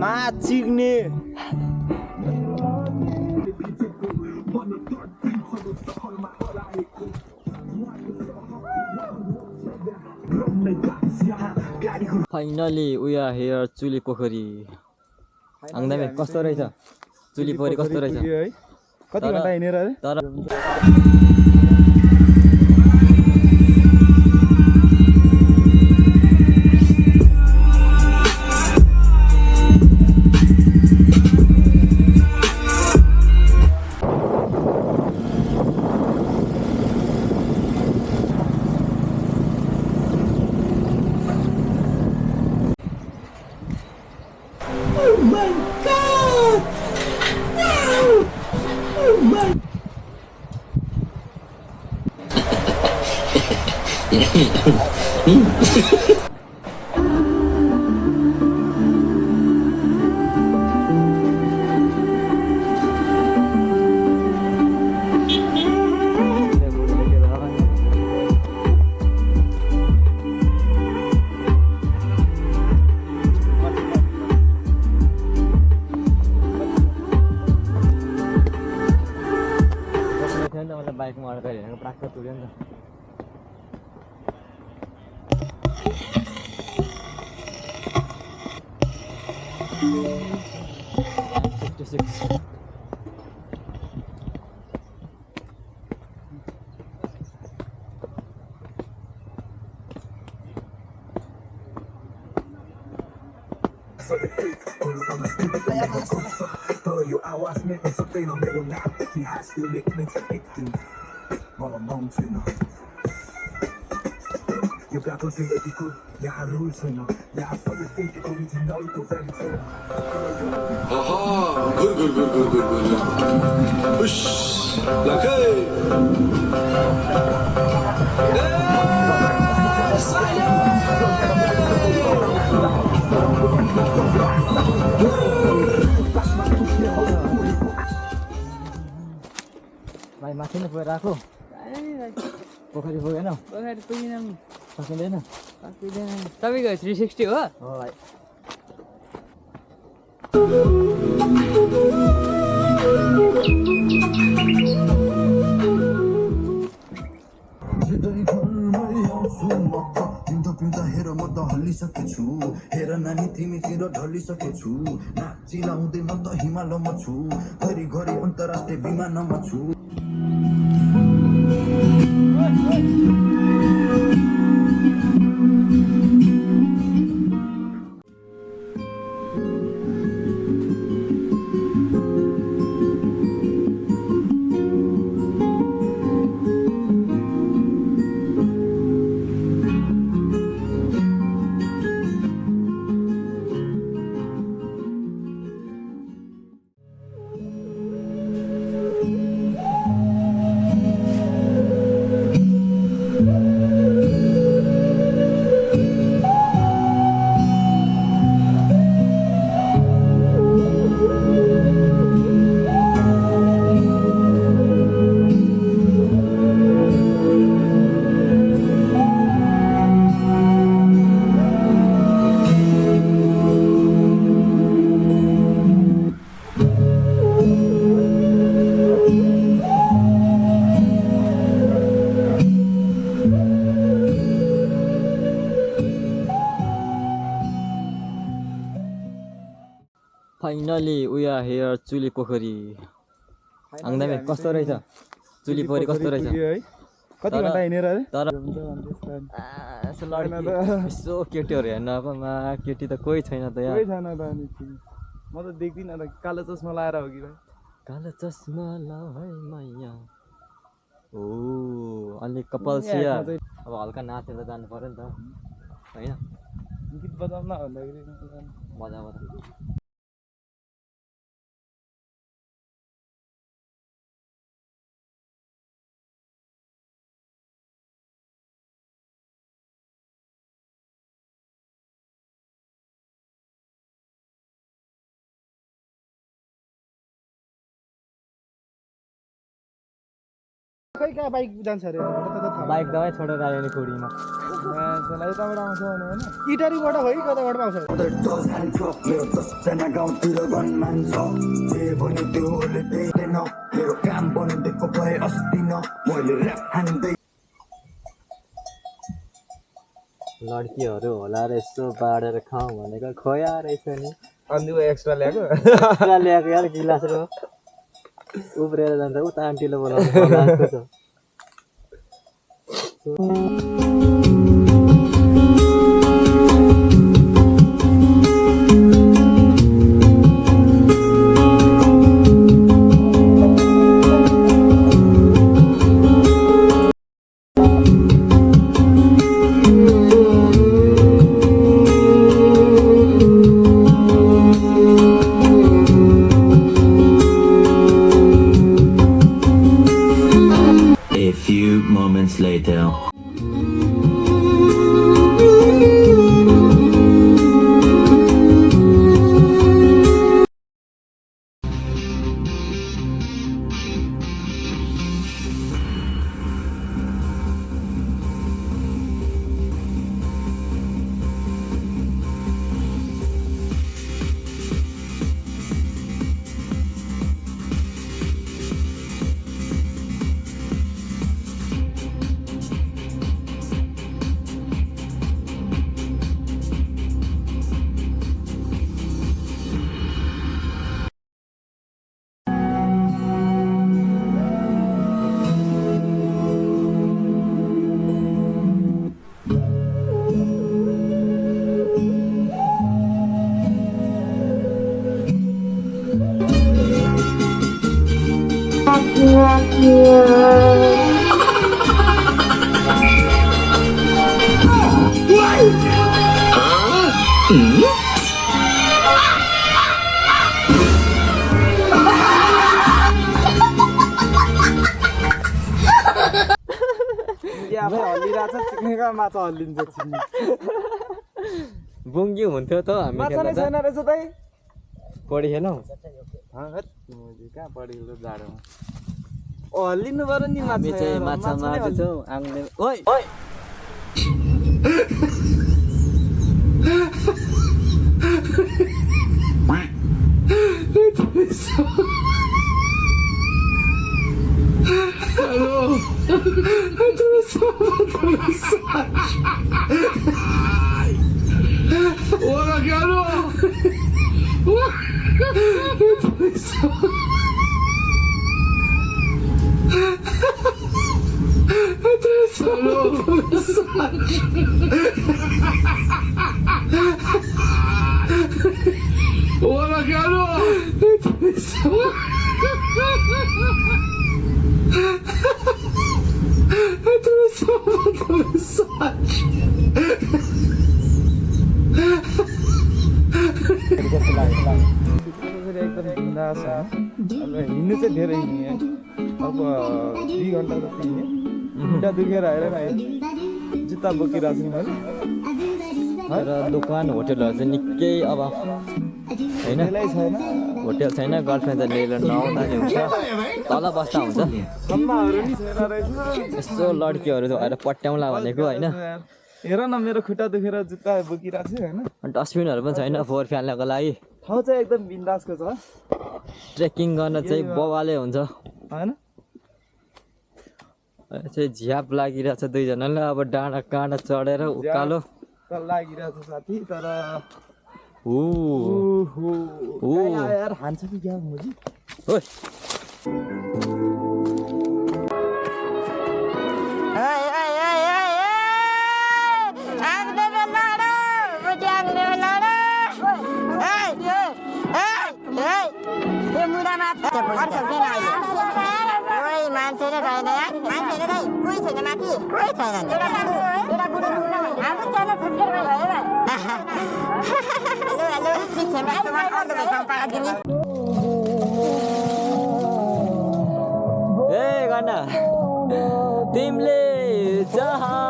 नाचिग्ने finally we are here चुली पोखरी आङदामे कस्तो रहेछ चुली पोखरी कस्तो रहेछ कति घन्टा हिँडेर तर बाइकमा अड्का हेरेको प्राक्क तुल्यो नि त 56 Yo awas me seperti nombor nak di hasil lekmen itu ngomong seno yo gato sing ikut ya harus seno ya sabes que original to seno aha good push lakai भाइ माथि नै पुगेर आएको पोखरी पुगेन पोखरी पुगिनँ सकिँदैन तपाईँको 360 हो भाइ हेर म त हल्लिसकेछु हेर नानी तिमीतिर ढलिसकेछु नाचिलाउँदै म त हिमालयमा छु घरि अन्तर्राष्ट्रिय विमानमा छु फाइनली वी आर हियर चुली पोखरी आङदामे कस्तो रहेछ चुली पोखरी कस्तो रहेछ कति घन्टा हिँडेर तर यसो केटीहरू हेर्न आएको केटी त कोही छैन त यहाँ छैन त म त देख्दिनँ त कालो चस्मा लाएर हो कि भाइ कालो चस्मा लगाए मैया ओ अलि कपाल सिया अब हल्का नाचेर जानु पर्यो नि त होइन गीत बजाउन भन्दाखेरि मजा खै कहाँ बाइक जान्छ अरे बाइक दबाई छोडेर आयो नि खोडीमा मान्छेलाई यताबाट आउँछ भने होइन इटारीबाट हो कि कताबाट आउँछ मेरो 10जना गाउँतिर गनमान छ जे भन्यो त्यो होले देख्दैन मेरो काम बनिदिएको भए अस्ति न मैले ऱ्याप हान्दै लड्कीहरू होला र यसो बाँडेर खाउँ भनेको खोया रहेछ नि अनि एक्स्ट्रा ल्याएको पुरा ल्याएको यार गिलास र उब्रेर जान्छ उता आन्टीले बोलाउँछ A few moments later. आफै हल्लिरहेछ चिक्नेका माछा हल्लिन्छ चिक्ने बुङ्गी हुन्थ्यो त हामी माछा नै खेल्दा छैन रहेछ दाइ पढी खेलौँ कहाँ पढेको जाडोमा हल्लिनु पर्यो नि हामी चाहिँ माछा मार्दैछौँ आङ्ले ओइ Ora, garoto! Ora, garoto! एकदम बिन्दास अब हिँड्नु चाहिँ धेरै हिँडेँ अब 2 घन्टा जति हिँडेँ खुट्टा दुखेर आएर जुत्ता बोकिरहेको छु मैले र दोकान होटेलहरू चाहिँ निकै अब होइन त्यसलाई छैन होटेल छैन गर्लफ्रेन्ड चाहिँ लिएर नआउँदा नि हुन्छ तल बस्दा हुन्छ खम्बाहरू नि छैन रहेछ यस्तो लड्कीहरू आएर पट्याउँला भनेको होइन हेर न मेरो खुट्टा दुखेर जुत्ता बोकिरहेको छु होइन डस्टबिनहरू पनि छैन फोहोर फ्याल्नको लागि ठाउँ चाहिँ एकदम बिन्दासको छ ट्रेकिङ गर्न चाहिँ बवाले हुन्छ होइन चाहिँ झ्याप लागिरहेछ दुईजनालाई अब डाँडा काँडा चढेर उकालो त लागिरहेको छ साथी तर यार हान्छ कि क्या मुजी ओइ ए गन्ना तिमीले जहाँ